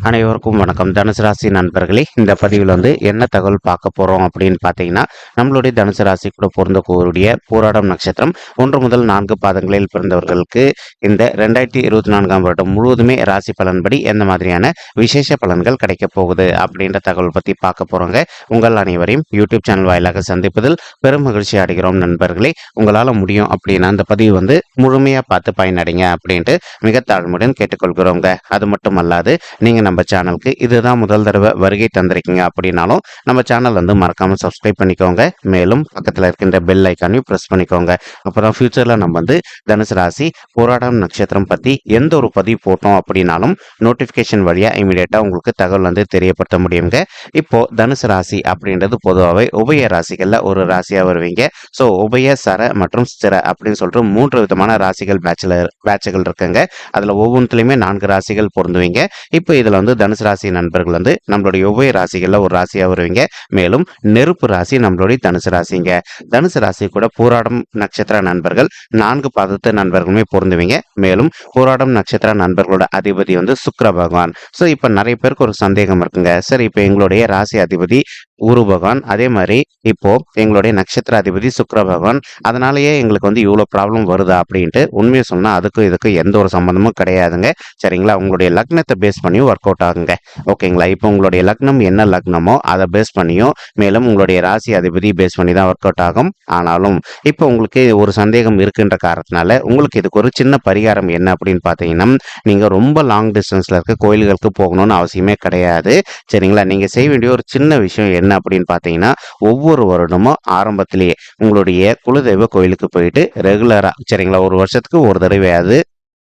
அனைவருக்கும் வணக்கம். தனுசு ராசி நண்பர்களே, இந்த பதிவில் என்ன தகவல் பார்க்க போகிறோம் அப்படின்னு பார்த்தீங்கன்னா, நம்மளுடைய தனுசு ராசி கூட பொருந்தக்கூடிய பூராடம் நட்சத்திரம் 1 முதல் 4 பாதங்களில் பிறந்தவர்களுக்கு இந்த 2024ஆம் வருடம் முழுவதுமே ராசி பலன்படி எந்த மாதிரியான விசேஷ பலன்கள் கிடைக்க போகுது அப்படின்ற தகவல் பற்றி பார்க்க போகிறோங்க. உங்கள் அனைவரையும் யூடியூப் சேனல் வாயிலாக சந்திப்பதில் பெரும் மகிழ்ச்சி அடைகிறோம் நண்பர்களே. உங்களால் முடியும் அப்படின்னா அந்த பதிவு முழுமையாக பார்த்து பயனடைங்க அப்படின்ட்டு மிக தாழ்மையுடன் கேட்டுக்கொள்கிறோங்க. அது மட்டும் அல்லாது நீங்கள் நம்ம சேனலுக்கு இதுதான் முதல் தடவை வருகை தந்திருக்கீங்க அப்படின்னாலும் நம்ம சேனல் மறக்காம சப்ஸ்கிரைப் பண்ணிக்கோங்க. மேலும் பக்கத்தில் இருக்கின்ற பெல் ஐக்கானையும் ப்ரெஸ் பண்ணிக்கோங்க. அப்புறம் ஃபியூச்சர்ல நம்ம தனுசு ராசி போராடம் நட்சத்திரம் பத்தி எந்த ஒரு பதிவு போட்டோம் அப்படின்னாலும் நோட்டிபிகேஷன் வழியா இமீடியட்டா உங்களுக்கு தகவல் தெரியப்படுத்த முடியுங்க. இப்போ தனுசு ராசி அப்படின்றது பொதுவாகவே உபய ராசிகள்ல ஒரு ராசியா வருவீங்க. ஸோ உபய சர மற்றும் ஸ்திர அப்படின்னு சொல்லிட்டு 3 விதமான ராசிகள் பேட்சுகள் இருக்குங்க. அதுல ஒவ்வொன்றுலையுமே 4 ராசிகள் பொருந்துவீங்க. இப்போ இதுல தனுசு ராசி நண்பர்கள் நம்மளுடைய உபய ராசிகள்ல ஒரு ராசியா வருவீங்க. மேலும் நெருப்பு ராசி நம்மளுடைய தனுசு ராசிங்க. தனுசு ராசி கூட போராடம் நட்சத்திர நண்பர்கள் 4 பாதத்து நண்பர்களுமே பொருந்துவீங்க. மேலும் போராடம் நட்சத்திர நண்பர்களோட அதிபதி சுக்கிர பகவான். ஸோ இப்போ நிறைய பேருக்கு ஒரு சந்தேகம் இருக்குங்க. சரி, இப்போ எங்களுடைய ராசி அதிபதி குரு பகவான், அதே மாதிரி இப்போ எங்களுடைய நட்சத்திர அதிபதி சுக்கிர பகவான், அதனாலயே எங்களுக்கு இவ்வளோ ப்ராப்ளம் வருதா அப்படின்ட்டு உண்மையை சொன்னா அதுக்கும் இதுக்கும் எந்த ஒரு சம்மந்தமும் கிடையாதுங்க. சரிங்களா? உங்களுடைய லக்னத்தை பேஸ் பண்ணி ஒர்க் அவுட் ஆகுங்க. ஓகேங்களா? இப்போ உங்களுடைய லக்னம் என்ன லக்னமோ அதை பேஸ் பண்ணியும், மேலும் உங்களுடைய ராசி அதிபதி பேஸ் பண்ணி தான் ஒர்க் அவுட் ஆகும். ஆனாலும் இப்போ உங்களுக்கு ஒரு சந்தேகம் இருக்குன்ற காரணத்தினால உங்களுக்கு இதுக்கு ஒரு சின்ன பரிகாரம் என்ன அப்படின்னு பார்த்தீங்கன்னா, நீங்க ரொம்ப லாங் டிஸ்டன்ஸ்ல இருக்க கோயில்களுக்கு போகணும்னு அவசியமே கிடையாது. சரிங்களா? நீங்க செய்ய வேண்டிய ஒரு சின்ன விஷயம் என்ன அப்படின்னு பார்த்தீங்கன்னா, ஒவ்வொரு வருடமும் ஆரம்பத்திலேயே உங்களுடைய குலதெய்வ கோயிலுக்கு போயிட்டு ரெகுலரா, சரிங்களா, ஒரு வருஷத்துக்கு ஒரு தடவையாவது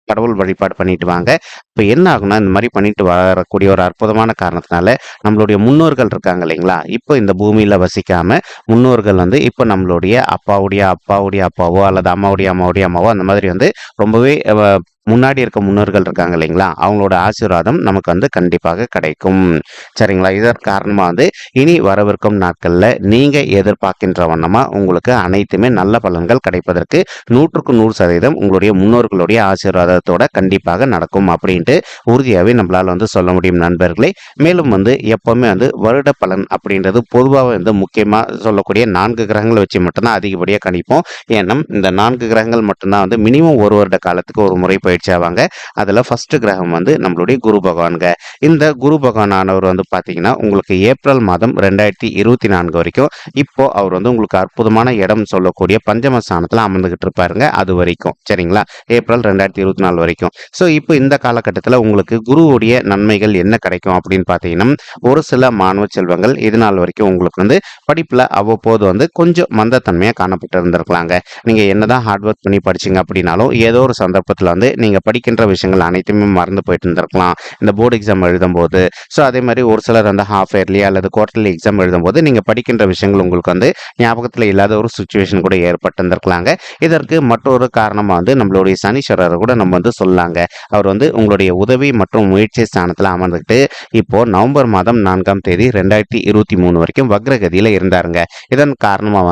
கடவுள் வழிபாடு பண்ணிட்டு வாங்க. இப்போ என்ன ஆகுனா, இந்த மாதிரி பண்ணிட்டு வரக்கூடிய ஒரு அற்புதமான காரணத்தினால நம்மளுடைய முன்னோர்கள் இருக்காங்க இல்லைங்களா, இப்போ இந்த பூமியில வசிக்காம முன்னோர்கள் இப்போ நம்மளுடைய அப்பாவுடைய அப்பாவுடைய அப்பாவோ அல்லது அம்மாவுடைய அம்மாவுடைய அம்மாவோ அந்த மாதிரி ரொம்பவே முன்னாடி இருக்க முன்னோர்கள் இருக்காங்க இல்லைங்களா, அவங்களோட ஆசீர்வாதம் நமக்கு கண்டிப்பாக கிடைக்கும். சரிங்களா? இதற்கு காரணமா இனி வரவிருக்கும் நாட்கள்ல நீங்க எதிர்பார்க்கின்ற வண்ணமா உங்களுக்கு அனைத்துமே நல்ல பலன்கள் கிடைப்பதற்கு 100% உங்களுடைய முன்னோர்களுடைய ஆசீர்வாதத்தோட கண்டிப்பாக நடக்கும் அப்படின்ட்டு உறுதியாகவே நம்மளால சொல்ல முடியும் நண்பர்களே. மேலும் எப்பவுமே வருட பலன் அப்படின்றது பொதுவாக முக்கியமா சொல்லக்கூடிய 4 கிரகங்களை வச்சு மட்டும்தான் அதிகப்படியாக கணிப்போம். ஏன்னா இந்த 4 கிரகங்கள் மட்டும்தான் மினிமம் ஒரு வருட காலத்துக்கு ஒரு முறை ஆவாங்க. அதுல ஃபர்ஸ்ட் கிரகம் நம்மளுடைய குரு பகவான்க. இந்த குரு பகவான் ஆனவர் பாத்தீங்கன்னா உங்களுக்கு ஏப்ரல் மாதம் 2024 வரைக்கும் இப்போ அவர் உங்களுக்கு அற்புதமான இடம் சொல்லக்கூடிய பஞ்சமஸ்தானத்துல அமர்ந்துகிட்டு இருப்பாருங்க. அது வரைக்கும், சரிங்களா, ஏப்ரல் 2024 வரைக்கும். ஸோ இப்போ இந்த காலகட்டத்தில் உங்களுக்கு குருவுடைய நன்மைகள் என்ன கிடைக்கும் அப்படின்னு பார்த்தீங்கன்னா, ஒரு சில மாணவ செல்வங்கள் இது நாள் வரைக்கும் உங்களுக்கு படிப்புல அவ்வப்போது கொஞ்சம் மந்தத்தன்மையா காணப்பட்டு இருந்திருக்கலாங்க. நீங்க என்னதான் ஹார்ட் ஒர்க் பண்ணி படிச்சீங்க அப்படின்னாலும் ஏதோ ஒரு சந்தர்ப்பத்தில் நீங்க படிக்கின்ற விஷயங்கள் அனைத்துமே மறந்து போயிட்டு இருந்திருக்கலாம் இந்த போர்டு எக்ஸாம் எழுதும்போது. ஸோ அதே மாதிரி ஒரு சிலர் ஹாஃப் இயர்லி அல்லது குவார்டர்லி எக்ஸாம் எழுதும்போது நீங்க படிக்கின்ற விஷயங்கள் உங்களுக்கு ஞாபகத்தில் இல்லாத ஒரு சுச்சுவேஷன் கூட ஏற்பட்டு இருந்திருக்கலாங்க. இதற்கு மற்றொரு காரணமா நம்மளுடைய சனீஸ்வரரை கூட நம்ம சொல்லாங்க. அவர் உங்களுடைய உதவி மற்றும் முயற்சி ஸ்தானத்தில் அமர்ந்துக்கிட்டு இப்போ நவம்பர் மாதம் 4ஆம் தேதி 2023 வரைக்கும் வக்ரகதியில இருந்தாருங்க. இதன் காரணமா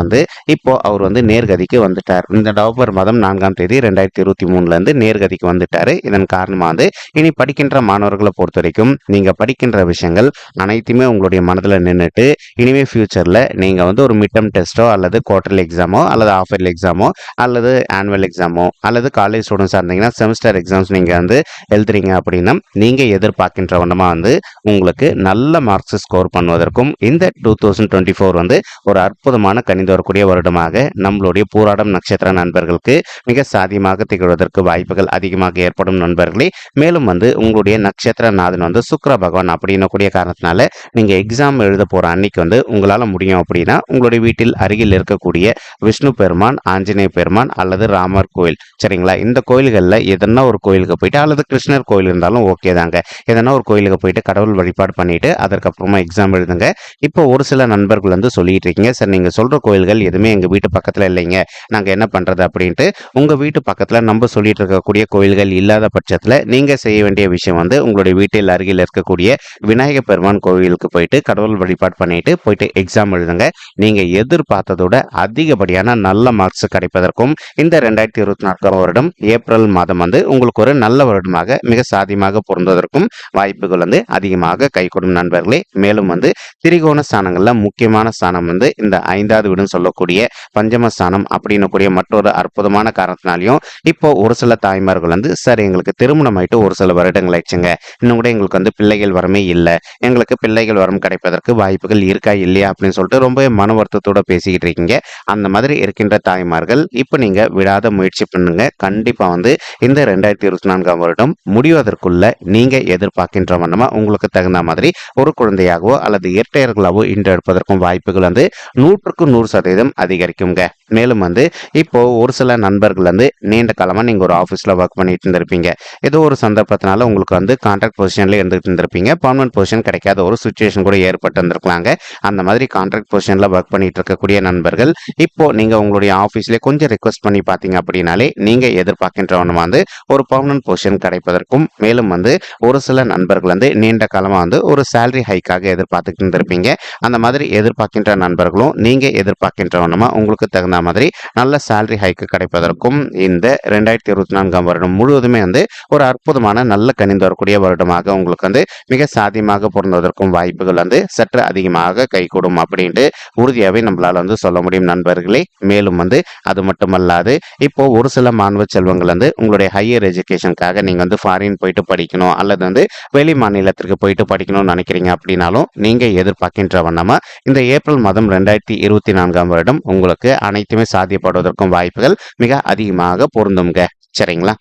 இப்போ அவர் நேர்கதிக்கு வந்துட்டார். இந்த நவம்பர் மாதம் 4ஆம் தேதி 2023 இருந்து நேர்கதிக்கு வந்துட்டாரு. இதன் காரணமா இனி படிக்கின்ற மாணவர்களை பொறுத்த வரைக்கும் நீங்க படிக்கின்ற விஷயங்கள் அனைத்துமே உங்களுடைய மனதில் நின்றுட்டு இனிமே ஃபியூச்சர்ல நீங்க ஒரு மிட்டம் டெஸ்டோ அல்லது குவார்டர்லி எக்ஸாமோ அல்லது ஆஃப் இயர்லி எக்ஸாமோ அல்லது ஆனுவல் எக்ஸாமோ அல்லது காலேஜ் ஸ்டூடெண்ட்ஸா இருந்தீங்கன்னா செமஸ்டர் எக்ஸாம்ஸ் நீங்க எழுதுறீங்க அப்படின்னா நீங்க எதிர்பார்க்கின்ற வண்ணமா உங்களுக்கு நல்ல மார்க்ஸ் ஸ்கோர் பண்ணுவதற்கும் இந்த 2024 ஒரு அற்புதமான கணிந்து வரக்கூடிய வருடமாக நம்மளுடைய பூராடம் நட்சத்திர நண்பர்களுக்கு மிக சாதியமாக திகழ்வதற்கு வாய்ப்புகள் அதிகமாக ஏற்படும் நண்பர்களே. மேலும் உங்களுடைய நட்சத்திர நாதன் சுக்கிர பகவான் அப்படின்னு கூடிய காரணத்தினால நீங்க எக்ஸாம் எழுத போற அன்னைக்கு உங்களால முடியும் அப்படின்னா உங்களுடைய வீட்டில் அருகில் இருக்கக்கூடிய விஷ்ணு பெருமான், ஆஞ்சநேய பெருமான் அல்லது ராமர் கோயில், சரிங்களா, இந்த கோயில்களில் எதனா ஒரு கோயிலுக்கு போயிட்டு அல்லது கிருஷ்ணர் கோயில் இருந்தாலும் ஓகே தாங்க, எதனா ஒரு கோயிலுக்கு போயிட்டு கடவுள் வழிபாடு பண்ணிட்டு அதற்கப்புறமா எக்ஸாம் எழுதுங்க. இப்போ ஒரு சில நண்பர்கள் சொல்லிட்டு இருக்கீங்க, சார் நீங்க சொல்ற கோயில்கள் எதுவுமே எங்க வீட்டு பக்கத்துல இல்லைங்க, நாங்க என்ன பண்றது அப்படின்ட்டு. உங்க வீட்டு பக்கத்துல நம்ம சொல்லிட்டு இருக்கக்கூடிய கோயில்கள் இல்லாத பட்சத்தில் நீங்கள் செய்ய வேண்டிய விஷயம் வந்து உங்களுடைய வீட்டில் அருகில் இருக்கக்கூடிய விநாயகர் பெருமான் கோவிலுக்கு போயிட்டு கடவுள் வழிபாடு போயிட்டு எக்ஸாம் எழுதுங்க. நீங்கள் எதிர்பார்த்ததோட அதிகப்படியான நல்ல மார்க்ஸ் கிடைப்பதற்கும் இந்த 2024 வருடம் ஏப்ரல் மாதம் வந்து உங்களுக்கு ஒரு நல்ல வருடமாக மிக சாதியமாக பொருந்துவதற்கும் வாய்ப்புகள் வந்து அதிகமாக கைகூடும் நண்பர்களே. மேலும் வந்து திரிகோண ஸ்தானங்கள்ல முக்கியமான ஸ்தானம் வந்து இந்த 5வது வீடுன்னு சொல்லக்கூடிய பஞ்சமஸ்தானம் அப்படின்னு கூடிய மற்றொரு அற்புதமான காரணத்தினாலையும் இப்போ ஒரு சில தாய்மார்கள் வந்து சார் எங்களுக்கு திருமணம் ஆயிட்டு ஒரு சில வருடங்கள் ஆயிடுச்சுங்க, இன்னும் கூட எங்களுக்கு வந்து பிள்ளைகள் வரமே இல்லை, எங்களுக்கு பிள்ளைகள் வரம் கிடைப்பதற்கு வாய்ப்புகள் இருக்கா இல்லையா அப்படின்னு சொல்லிட்டு ரொம்ப மன வருத்தத்தோட பேசிக்கிட்டு இருக்கீங்க. அந்த மாதிரி இருக்கின்ற தாய்மார்கள் இப்போ நீங்க விடாத முயற்சி பண்ணுங்க. கண்டிப்பா வந்து இந்த 2024 வருடம் முடிவதற்குள்ள நீங்க எதிர்பார்க்கின்ற வண்ணமா உங்களுக்கு தகுந்த மாதிரி ஒரு குழந்தையாகவோ அல்லது இரட்டையர்களாகவோ ஈன்றெடுப்பதற்கும் வாய்ப்புகள் வந்து 100% அதிகரிக்குங்க. மேலும் வந்து இப்போ ஒரு சில நண்பர்கள் வந்து நீண்ட காலமா நீங்க ஒரு ஆஃபீஸ்ல ஒர்க் பண்ணிட்டு இருந்திருப்பீங்க. ஏதோ ஒரு சந்தர்ப்பத்தினால உங்களுக்கு வந்து கான்ட்ராக்ட் பொசிஷன்ல இருந்துட்டு இருந்திருப்பீங்க. பர்மனன்ட் பொசிஷன் கிடைக்காத ஒரு சுச்சுவேஷன் கூட ஏற்பட்டு இருந்திருக்கலாங்க. அந்த மாதிரி கான்ட்ராக்ட் பொசிஷன்ல ஒர்க் பண்ணிட்டு இருக்கக்கூடிய நண்பர்கள் இப்போ நீங்க உங்களுடைய ஆஃபீஸ்ல கொஞ்சம் ரிக்வெஸ்ட் பண்ணி பார்த்தீங்க அப்படின்னாலே நீங்க எதிர்பார்க்கின்றவன வந்து ஒரு பர்மனன்ட் பொசிஷன் கிடைப்பதற்கும், மேலும் வந்து ஒரு சில நண்பர்கள் வந்து நீண்ட காலமா வந்து ஒரு சேலரி ஹைக்காக எதிர்பார்த்துட்டு இருந்திருப்பீங்க. அந்த மாதிரி எதிர்பார்க்கின்ற நண்பர்களும் நீங்க எதிர்பார்க்கின்றவனமா உங்களுக்கு தகுந்த மாதிரி நல்ல சேலரி ஹைக்கு கிடைப்பதற்கும் இந்த 2024 வருடம் முழுவதுமே வந்து ஒரு அற்புதமான நல்ல கனிந்து வரக்கூடிய வருடமாக உங்களுக்கு வந்து மிக சாத்தியமாக பொருந்துவதற்கும் வாய்ப்புகள் வந்து சற்று அதிகமாக கைகூடும் அப்படின்ட்டு உறுதியாகவே நம்மளால வந்து சொல்ல முடியும் நண்பர்களே. மேலும் வந்து அது மட்டுமல்லாது இப்போ ஒரு சில மாணவ செல்வங்கள் வந்து உங்களுடைய ஹையர் எஜுகேஷனுக்காக நீங்க வந்து ஃபாரின் போயிட்டு படிக்கணும் அல்லது வந்து வெளி மாநிலத்திற்கு போயிட்டு படிக்கணும்னு நினைக்கிறீங்க அப்படின்னாலும் நீங்க எதிர்பார்க்கின்ற வண்ணமா இந்த ஏப்ரல் மாதம் 2024 வருடம் உங்களுக்கு அனைத்துமே சாத்தியப்படுவதற்கும் வாய்ப்புகள் மிக அதிகமாக பொருந்துங்க. சரிங்களா?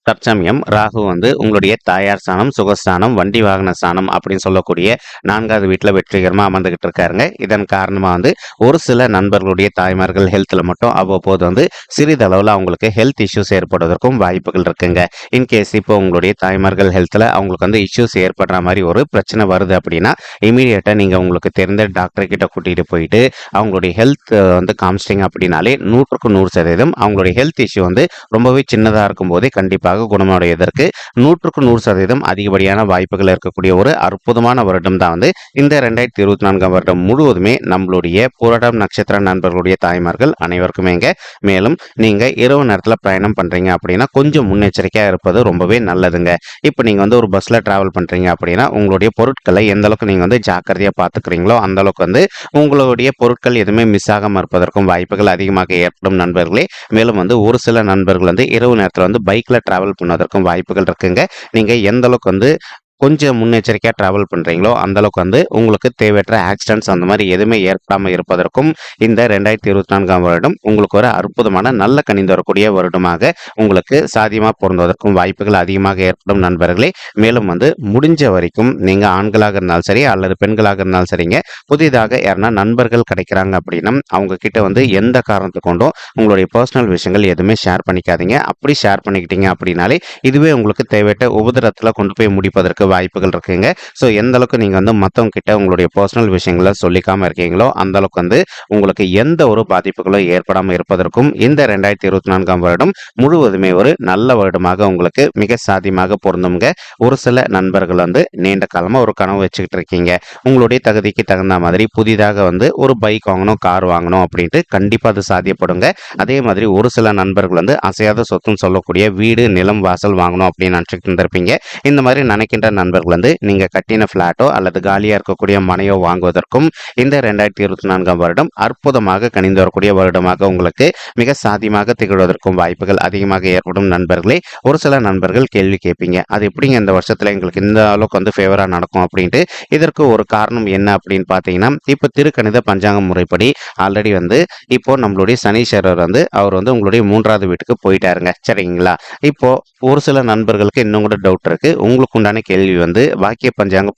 தற்சமயம் ராகு வந்து உங்களுடைய தாயார் ஸ்தானம், சுகஸ்தானம், வண்டி வாகன ஸ்தானம் அப்படின்னு சொல்லக்கூடிய 4வது வீட்டில் வெற்றிகரமாக அமர்ந்துகிட்டு இருக்காருங்க. இதன் காரணமாக வந்து ஒரு சில நண்பர்களுடைய தாய்மார்கள் ஹெல்த்தில் மட்டும் அவ்வப்போது வந்து சிறிதளவில் அவங்களுக்கு ஹெல்த் இஷ்யூஸ் ஏற்படுவதற்கும் வாய்ப்புகள் இருக்குங்க. இன்கேஸ் இப்போ உங்களுடைய தாய்மார்கள் ஹெல்த்தில் அவங்களுக்கு வந்து இஷ்யூஸ் ஏற்படுற மாதிரி ஒரு பிரச்சனை வருது அப்படின்னா இமீடியட்டாக நீங்கள் உங்களுக்கு தெரிந்த டாக்டர் கிட்ட கூட்டிகிட்டு போயிட்டு அவங்களுடைய ஹெல்த் வந்து காமிச்சிட்டிங்க அப்படின்னாலே 100% அவங்களுடைய ஹெல்த் இஷ்யூ வந்து ரொம்பவே சின்னதாக இருக்கும் போதே கண்டிப்பாக குணமடைவதற்கு 100% அதிகப்படியான வாய்ப்புகள் இருக்கக்கூடிய ஒரு அற்புதமான வருடம் தான் வந்து இந்த 2024 வருடம் முழுவதுமே நம்மளுடைய புரடம் நட்சத்திர நண்பர்களுடைய தாய்மார்கள் அனைவருக்குமேங்க. மேலும் நீங்க இரவு நேரத்தில் பயணம் பண்றீங்க அப்படின்னா கொஞ்சம் முன்னெச்சரிக்கையா இருப்பது ரொம்பவே நல்லதுங்க. இப்போ நீங்க வந்து ஒரு பஸ்ல டிராவல் பண்றீங்க அப்படின்னா உங்களுடைய பொருட்களை எந்த அளவுக்கு நீங்க வந்து ஜாக்கிரதையா பாத்துக்கிறீங்களோ அந்த அளவுக்கு வந்து உங்களுடைய பொருட்கள் எதுவுமே மிஸ் ஆகாம இருப்பதற்கும் வாய்ப்புகள் அதிகமாக ஏற்படும் நண்பர்களே. மேலும் வந்து ஒரு சில நண்பர்கள் வந்து இரவு நேரத்தில் வந்து பைக்ல டிராவல் பண்ணுவதற்கும் வாய்ப்புகள் இருக்குங்க. நீங்க எந்த அளவுக்கு வந்து கொஞ்சம் முன்னெச்சரிக்கையாக ட்ராவல் பண்ணுறீங்களோ அந்தளவுக்கு வந்து உங்களுக்கு தேவையற்ற ஆக்சிடென்ட்ஸ் அந்த மாதிரி எதுவுமே ஏற்படாமல் இருப்பதற்கும் இந்த 2024 வருடம் உங்களுக்கு ஒரு அற்புதமான நல்ல கனிந்து வரக்கூடிய வருடமாக உங்களுக்கு சாதியமாக பொருந்துவதற்கும் வாய்ப்புகள் அதிகமாக ஏற்படும் நண்பர்களே. மேலும் வந்து முடிஞ்ச வரைக்கும் நீங்கள் ஆண்களாக இருந்தாலும் சரி அல்லது பெண்களாக இருந்தாலும் சரிங்க, புதிதாக யாருன்னா நண்பர்கள் கிடைக்கிறாங்க அப்படின்னா அவங்க கிட்ட வந்து எந்த காரணத்தை கொண்டும் உங்களுடைய பர்சனல் விஷயங்கள் எதுவுமே ஷேர் பண்ணிக்காதீங்க. அப்படி ஷேர் பண்ணிக்கிட்டீங்க அப்படின்னாலே இதுவே உங்களுக்கு தேவையற்ற உபதிரத்தில் கொண்டு போய் முடிப்பதற்கு வாய்ப்புகள் இருக்குங்க. ஸோ எந்த அளவுக்கு நீங்கள் வந்து மற்றவங்க கிட்ட உங்களுடைய பர்சனல் விஷயங்களை சொல்லிக்காம இருக்கீங்களோ அந்த அளவுக்கு வந்து உங்களுக்கு எந்த ஒரு பாதிப்புகளும் ஏற்படாமல் இருப்பதற்கும் இந்த 2024 வருடம் முழுவதுமே ஒரு நல்ல வருடமாக உங்களுக்கு மிக சாத்தியமாக பொருந்துங்க. ஒரு சில நண்பர்கள் வந்து நீண்ட காலமாக ஒரு கனவு வச்சுக்கிட்டு இருக்கீங்க, உங்களுடைய தகுதிக்கு தகுந்த மாதிரி புதிதாக வந்து ஒரு பைக் வாங்கணும், கார் வாங்கணும் அப்படின்ட்டு கண்டிப்பாக அது சாத்தியப்படுங்க. அதே மாதிரி ஒரு சில நண்பர்கள் வந்து அசையாத சொத்துன்னு சொல்லக்கூடிய வீடு, நிலம், வாசல் வாங்கணும் அப்படின்னு நினச்சிட்டு இருந்திருப்பீங்க. இந்த மாதிரி நினைக்கின்ற நண்பர்கள் வந்து நீங்க கட்டின பிளாட்டோ அல்லது காலியா இருக்கக்கூடிய மனையோ வாங்குவதற்கும் இந்த 2024 வருடம் அற்புதமாக கனிந்து வரக்கூடிய வருடமாக உங்களுக்கு மிக சாத்தியமாக திகழ்வதற்கும் வாய்ப்புகள் அதிகமாக ஏற்படும் நண்பர்களே. ஒரு சில நண்பர்கள் கேள்வி கேட்பீங்க, அது எப்படிங்க இந்த வருஷத்துல எங்களுக்கு இந்த அளவுக்கு வந்து ஃபேவரா நடக்கும் அப்படின்ட்டு. இதற்கு ஒரு காரணம் என்ன அப்படின்னு பார்த்தீங்கன்னா, இப்போ திருக்கணித பஞ்சாங்க முறைப்படி ஆல்ரெடி வந்து இப்போ நம்மளுடைய சனீஸ்வரர் வந்து அவர் வந்து உங்களுடைய 3வது வீட்டுக்கு போயிட்டாருங்க. சரிங்களா? இப்போ ஒரு சில நண்பர்களுக்கு இன்னும் கூட டவுட் இருக்கு. உங்களுக்கு உண்டான கேள்வி வந்து வாக்கிய பஞ்சாங்க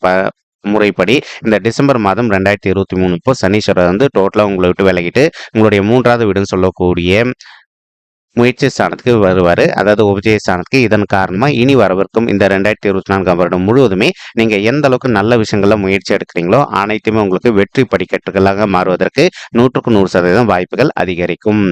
முறைப்படி இந்த டிசம்பர் மாதம் 2023 இப்போ சனீஸ்வரர் வந்து டோட்டலாக உங்களை விட்டு விலகிட்டு உங்களுடைய 3வது வீடுன்னு சொல்லக்கூடிய முயற்சி ஸ்தானத்துக்கு வருவார், அதாவது உபஜய ஸ்தானத்துக்கு. இதன் காரணமாக இனி வரவிருக்கும் இந்த 2024ஆம் வருடம் முழுவதுமே நீங்கள் எந்த அளவுக்கு நல்ல விஷயங்கள முயற்சி எடுக்கிறீங்களோ அனைத்துமே உங்களுக்கு வெற்றி படிக்கட்டுகளாக மாறுவதற்கு 100% வாய்ப்புகள் அதிகரிக்கும்.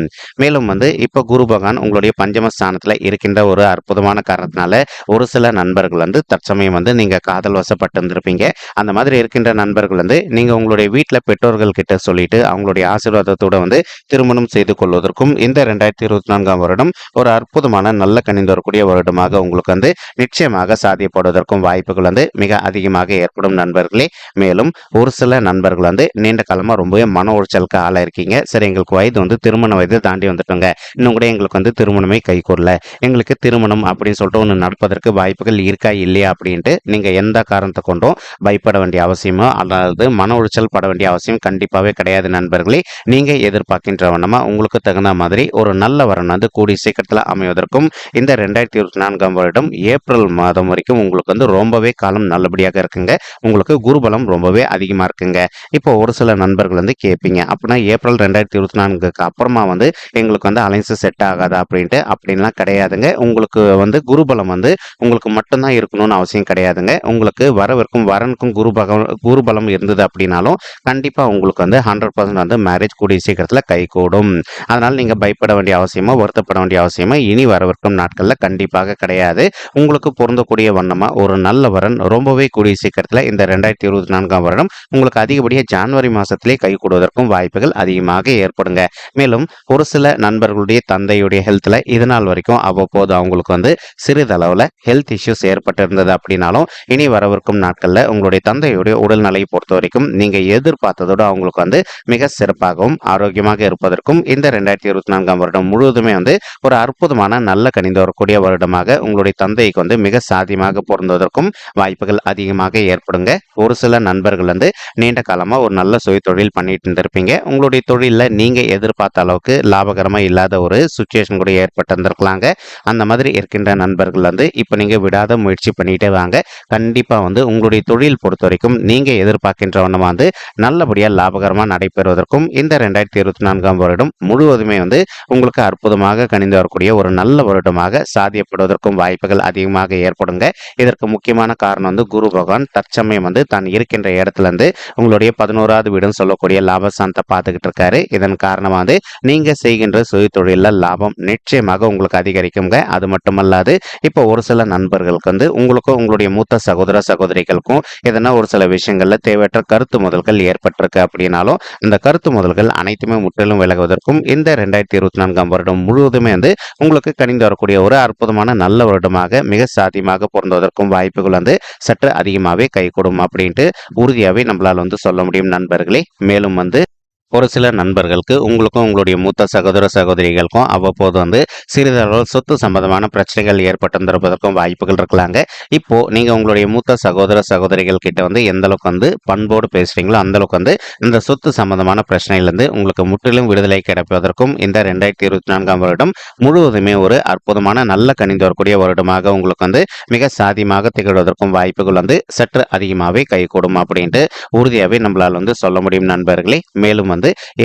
மேலும் இப்போ குரு பகவான் உங்களுடைய பஞ்சம ஸ்தானத்தில் இருக்கின்ற ஒரு அற்புதமான காரணத்தினால ஒரு சில நண்பர்கள் தற்சமயம் நீங்கள் காதல் வசப்பட்டு இருந்திருப்பீங்க. அந்த மாதிரி இருக்கின்ற நண்பர்கள் நீங்கள் உங்களுடைய வீட்டில் பெற்றோர்கள் கிட்ட சொல்லிட்டு அவங்களுடைய ஆசீர்வாதத்தோட திருமணம் செய்து கொள்வதற்கும் இந்த 2024ஆம் வருடம் ஒரு அற்புதமான நல்ல கணிந்து வரக்கூடிய வருடமாக உங்களுக்கு நிச்சயமாக சாத்தியப்படுவதற்கும் வாய்ப்புகள் மிக அதிகமாக ஏற்படும் நண்பர்களே. மேலும் ஒரு சில நண்பர்கள் நீண்ட காலமா ரொம்பவே மன உளைச்சலுக்கு ஆளாயிருக்கீங்க. சரி, எங்களுக்கு வயது திருமண வயது தாண்டி வந்துட்டோங்க, இன்னும் கூட எங்களுக்கு திருமணமே கைகூறல, எங்களுக்கு திருமணம் அப்படின்னு சொல்லிட்டு ஒன்று நடப்பதற்கு வாய்ப்புகள் இருக்கா இல்லையா அப்படின்ட்டு நீங்க எந்த காரணத்தை கொண்டும் பயப்பட வேண்டிய அவசியமோ அல்லது மன உளைச்சல் பட வேண்டிய அவசியம் கண்டிப்பாகவே கிடையாது நண்பர்களே. நீங்க எதிர்பார்க்கின்ற வண்ணமா உங்களுக்கு தகுந்த மாதிரி ஒரு நல்ல வரன் கூடிய சீக்கிரத்தில் அமைவதற்கும் இந்த 2024ஆம் வருடம் ஏப்ரல் மாதம் வரைக்கும் உங்களுக்கு ரொம்பவே காலம் நல்லபடியாக இருக்குங்க. உங்களுக்கு குருபலம் ரொம்பவே அதிகமா இருக்குங்க. இப்போ ஒரு சில நண்பர்கள் கேட்பீங்க, அப்படின்னா ஏப்ரல் 2024க்கு அப்புறமா எங்களுக்கு அலைன்ஸ் செட் ஆகாதா அப்படின்ட்டு. அப்படின்லாம் கிடையாதுங்க. உங்களுக்கு குருபலம் உங்களுக்கு மட்டும்தான் இருக்கணும்னு அவசியம் கிடையாதுங்க. உங்களுக்கு வரவிருக்கும் வரனுக்கும் குருபலம் இருந்தது அப்படின்னாலும் கண்டிப்பா உங்களுக்கு 100% மேரேஜ் கூடிய சீக்கிரத்தில் கைகூடும். அதனால நீங்க பயப்பட வேண்டிய அவசியமோ வருத்தப்பட வேண்டிய அவசியமோ இனி வரவிருக்கும் நாட்கள்ல கண்டிப்பாக கிடையாது. உங்களுக்கு பொருந்தக்கூடிய வண்ணமா ஒரு நல்ல வரன் ரொம்பவே கூடிய சீக்கிரத்தில் இந்த 2024ஆம் வருடம் உங்களுக்கு அதிகப்படியாக ஜனவரி மாசத்திலே கை கூடுவதற்கும் வாய்ப்புகள் அதிகமாக ஏற்படுங்க. மேலும் ஒரு சில நண்பர்களுடைய தந்தையுடைய ஹெல்த்ல இதனால் வரைக்கும் அவ்வப்போது அவங்களுக்கு சிறிதளவுல ஹெல்த் இஷ்யூஸ் ஏற்பட்டிருந்தது அப்படின்னாலும் இனி வரவிருக்கும் நாட்கள்ல உங்களுடைய தந்தையுடைய உடல்நிலையை பொறுத்த வரைக்கும் நீங்க எதிர்பார்த்ததோடு அவங்களுக்கு மிக சிறப்பாகவும் ஆரோக்கியமாக இருப்பதற்கும் இந்த 2024ஆம் வருடம் முழுவதுமே ஒரு அற்புதமான நல்ல கணிந்து வரக்கூடிய வருடமாக உங்களுடைய தந்தைக்கு மிக சாத்தியமாக பொருந்துவதற்கும் வாய்ப்புகள் அதிகமாக ஏற்படுங்க. ஒரு சில நண்பர்கள் நீண்ட காலமா ஒரு நல்ல சுய தொழில் பண்ணிட்டு இருந்திருப்பீங்க. உங்களுடைய தொழில நீங்க எதிர்பார்த்த அளவுக்கு லாபகரமா இல்லாத ஒரு சுச்சுவேஷன் கூட ஏற்பட்டு இருந்திருக்கலாங்க. அந்த மாதிரி இருக்கின்ற நண்பர்கள் இப்ப நீங்க விடாத முயற்சி பண்ணிட்டே வாங்க. கண்டிப்பா உங்களுடைய தொழில் பொறுத்த வரைக்கும் நீங்க எதிர்பார்க்கின்ற வண்ணமா நல்லபடியா லாபகரமா நடைபெறுவதற்கும் இந்த 2024ஆம் வருடம் முழுவதுமே உங்களுக்கு அற்புதமாக கணிந்து வரக்கூடிய ஒரு நல்ல வருடமாக சாத்தியப்படுவதற்கும் வாய்ப்புகள் அதிகமாக ஏற்படுங்க. இதற்கு முக்கியமான காரணம் குரு பகவான் தற்சமயம் தான் இருக்கின்ற இடத்துல உங்களுடைய 11வது வீடுன்னு சொல்லக்கூடிய லாபஸ்தானத்தை பார்த்துக்கிட்டு இருக்காரு. இதன் காரணமா நீங்க செய்கின்ற சுய தொழில லாபம் நிச்சயமாக உங்களுக்கு அதிகரிக்குங்க. அது மட்டுமல்லாது இப்போ ஒரு சில நண்பர்களுக்கு உங்களுக்கும் உங்களுடைய மூத்த சகோதர சகோதரிகளுக்கும் எதனா ஒரு சில விஷயங்கள்ல தேவையற்ற கருத்து முதல்கள் ஏற்பட்டிருக்கு அப்படின்னாலும் இந்த கருத்து முதல்கள் அனைத்துமே முற்றிலும் விலகுவதற்கும் இந்த 2024ஆம் வருடம் முழுவதுமே உங்களுக்கு கணிந்து வரக்கூடிய ஒரு அற்புதமான நல்ல வருடமாக மிக சாத்தியமாக பொருந்துவதற்கும் வாய்ப்புகள் சற்று அதிகமாகவே கைகூடும் அப்படின்ட்டு உறுதியாகவே நம்மளால் சொல்ல முடியும் நண்பர்களே. மேலும் ஒரு சில நண்பர்களுக்கு உங்களுக்கும் உங்களுடைய மூத்த சகோதர சகோதரிகளுக்கும் அவ்வப்போது சிறிதளவு சொத்து சம்பந்தமான பிரச்சனைகள் ஏற்பட்டிருப்பதற்கும் வாய்ப்புகள் இருக்கலாங்க. இப்போ நீங்க உங்களுடைய மூத்த சகோதர சகோதரிகள் கிட்ட எந்த அளவுக்கு பண்போடு பேசுறீங்களோ அந்த அளவுக்கு இந்த சொத்து சம்பந்தமான பிரச்சனையிலிருந்து உங்களுக்கு முற்றிலும் விடுதலை கிடைப்பதற்கும் இந்த 2024ஆம் வருடம் முழுவதுமே ஒரு அற்புதமான நல்ல கணிந்து வரக்கூடிய வருடமாக உங்களுக்கு மிக சாதியமாக திகழ்வதற்கும் வாய்ப்புகள் சற்று அதிகமாகவே கைகூடும் அப்படின்ட்டு உறுதியாகவே நம்மளால் சொல்ல முடியும் நண்பர்களே. மேலும்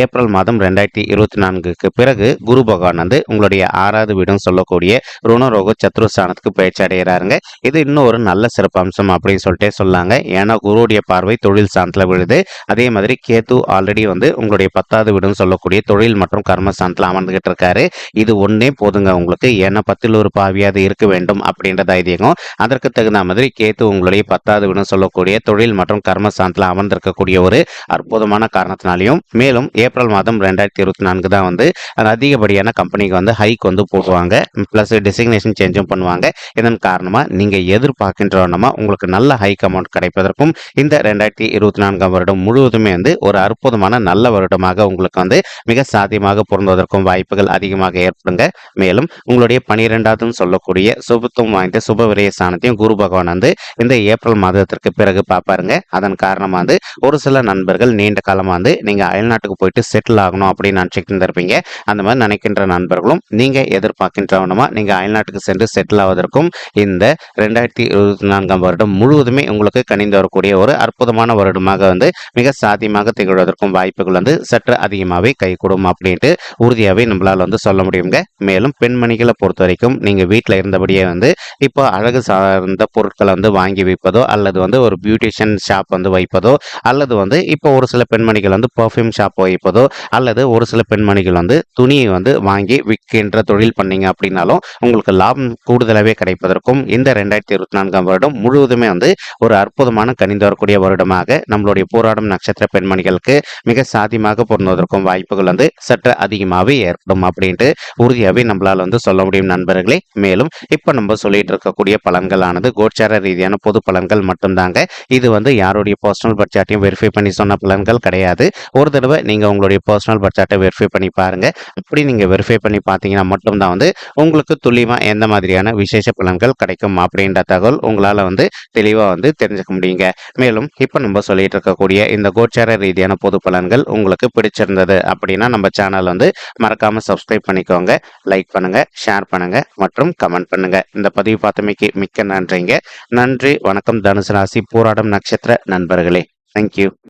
ஏப்ரல் மாதம் 2024க்கு பிறகு குரு பகவான் உங்களுடைய 6வது வீடும் சொல்லக்கூடிய ருணரோக சத்ருஸ்தானத்துக்கு பயிற்சி அடைகிறாருங்க. இது இன்னும் ஒரு நல்ல சிறப்பு அம்சம் அப்படின்னு சொல்லிட்டே சொல்லாங்க. ஏன்னா குருவுடைய பார்வை தொழில் ஸ்தானத்துல விழுது. அதே மாதிரி கேத்து ஆல்ரெடி உங்களுடைய 10வது வீடும் சொல்லக்கூடிய தொழில் மற்றும் கர்மஸ்தானத்துல அமர்ந்துகிட்டு இருக்காரு. இது ஒன்னே போதுங்க உங்களுக்கு. ஏன்னா 10ல் ஒரு பாவியாது இருக்க வேண்டும் அப்படின்றத ஐதீகம். அதற்கு தகுந்த மாதிரி கேத்து உங்களுடைய 10வது வீடும் சொல்லக்கூடிய தொழில் மற்றும் கர்மஸ்தானத்துல அமர்ந்திருக்கக்கூடிய ஒரு அற்புதமான காரணத்தினாலையும் மேலும் ஏப்ரல் மாதம் 2024 தான் அதிகப்படியான கம்பெனிக்கு ஹைக் போடுவாங்க. பிளஸ் டெசிக்னேஷன் சேஞ்சும் பண்ணுவாங்க. இதன் காரணமா நீங்க எதிர்பார்க்கின்றவனமா உங்களுக்கு நல்ல ஹைக் அமௌண்ட் கிடைப்பதற்கும் இந்த 2024ஆம் வருடம் முழுவதுமே ஒரு அற்புதமான நல்ல வருடமாக உங்களுக்கு மிக சாத்தியமாக பொருந்துவதற்கும் வாய்ப்புகள் அதிகமாக ஏற்படுங்க. மேலும் உங்களுடைய 12வது சொல்லக்கூடிய சுபத்துவம் வாய்ந்த சுப விரய ஸ்தானத்தையும் குரு பகவான் இந்த ஏப்ரல் மாதத்திற்கு பிறகு பார்ப்பாருங்க. அதன் காரணமா ஒரு சில நண்பர்கள் நீண்ட காலமா நீங்க அயல்நாட்டுக்கு போயிட்டு செட்டில் ஆகணும் அப்படின்னு நினச்சிட்டு இருந்திருப்பீங்க. அந்த மாதிரி நினைக்கின்ற நண்பர்களும் நீங்கள் எதிர்பார்க்கின்றவனமா நீங்கள் அயல்நாட்டுக்கு சென்று செட்டில் ஆவதற்கும் இந்த 2024ஆம் வருடம் முழுவதுமே உங்களுக்கு கனிந்து வரக்கூடிய ஒரு அற்புதமான வருடமாக மிக சாத்தியமாக திகழ்வதற்கும் வாய்ப்புகள் சற்று அதிகமாகவே கைகூடும் அப்படின்ட்டு உறுதியாகவே நம்மளால் சொல்ல முடியுங்க. மேலும் பெண்மணிகளை பொறுத்த வரைக்கும் நீங்கள் வீட்டில் இருந்தபடியே இப்போ அழகு சார்ந்த பொருட்களை வாங்கி வைப்பதோ அல்லது ஒரு பியூட்டிஷியன் ஷாப் வைப்பதோ அல்லது இப்போ ஒரு சில பெண்மணிகள் பர்ஃப்யூம் ஷாப் வைப்பதோ அல்லது ஒரு சில பெண்மணிகள் துணியை வாங்கி விற்கின்ற தொழில் பண்ணீங்க அப்படின்னாலும் உங்களுக்கு லாபம் கூடுதலாகவே கிடைப்பதற்கும் இந்த 2024ஆம் வருடம் முழுவதுமே ஒரு அற்புதமான கனிந்து வரக்கூடிய வருடமாக நம்மளுடைய போராடும் நட்சத்திர பெண்மணிகளுக்கு மிக சாத்தியமாக பொருந்துவதற்கும் வாய்ப்புகள் சற்று அதிகமாகவே ஏற்படும் அப்படின்ட்டு உறுதியாகவே நம்மளால் சொல்ல முடியும் நண்பர்களே. மேலும் இப்போ நம்ம சொல்லிட்டு இருக்கக்கூடிய பலன்களானது கோச்சார ரீதியான பொது பலன்கள் மட்டும்தாங்க. இது யாருடைய பர்சனல் பட்ஜெட்டையும் வெரிஃபை பண்ணி சொன்ன பலன்கள் கிடையாது. ஒரு தடவை நீங்கள் உங்களுடைய பர்சனல் பட்ஜெட்டை வெரிஃபை பண்ணி பாருங்க. அப்படி நீங்கள் வெரிஃபை பண்ணி பார்த்தீங்கன்னா மட்டும்தான் உங்களுக்கு துல்லியமாக எந்த மாதிரியான விசேஷ பலன்கள் கிடைக்கும் அப்படின்ற தகவல் உங்களால் தெளிவாக தெரிஞ்சுக்க முடியுங்க. மேலும் இப்போ நம்ம சொல்லிட்டு இருக்கக்கூடிய இந்த கோச்சார ரீதியான பொது பலன்கள் உங்களுக்கு பிடிச்சிருந்தது அப்படின்னா நம்ம சேனல் மறக்காம சப்ஸ்கிரைப் பண்ணிக்கோங்க, லைக் பண்ணுங்க, ஷேர் பண்ணுங்க மற்றும் கமெண்ட் பண்ணுங்க. இந்த பதிவு பார்த்தமைக்கு மிக்க நன்றிங்க. நன்றி, வணக்கம். தனுசு ராசி போராடும் நட்சத்திர நண்பர்களே, தேங்க்யூ.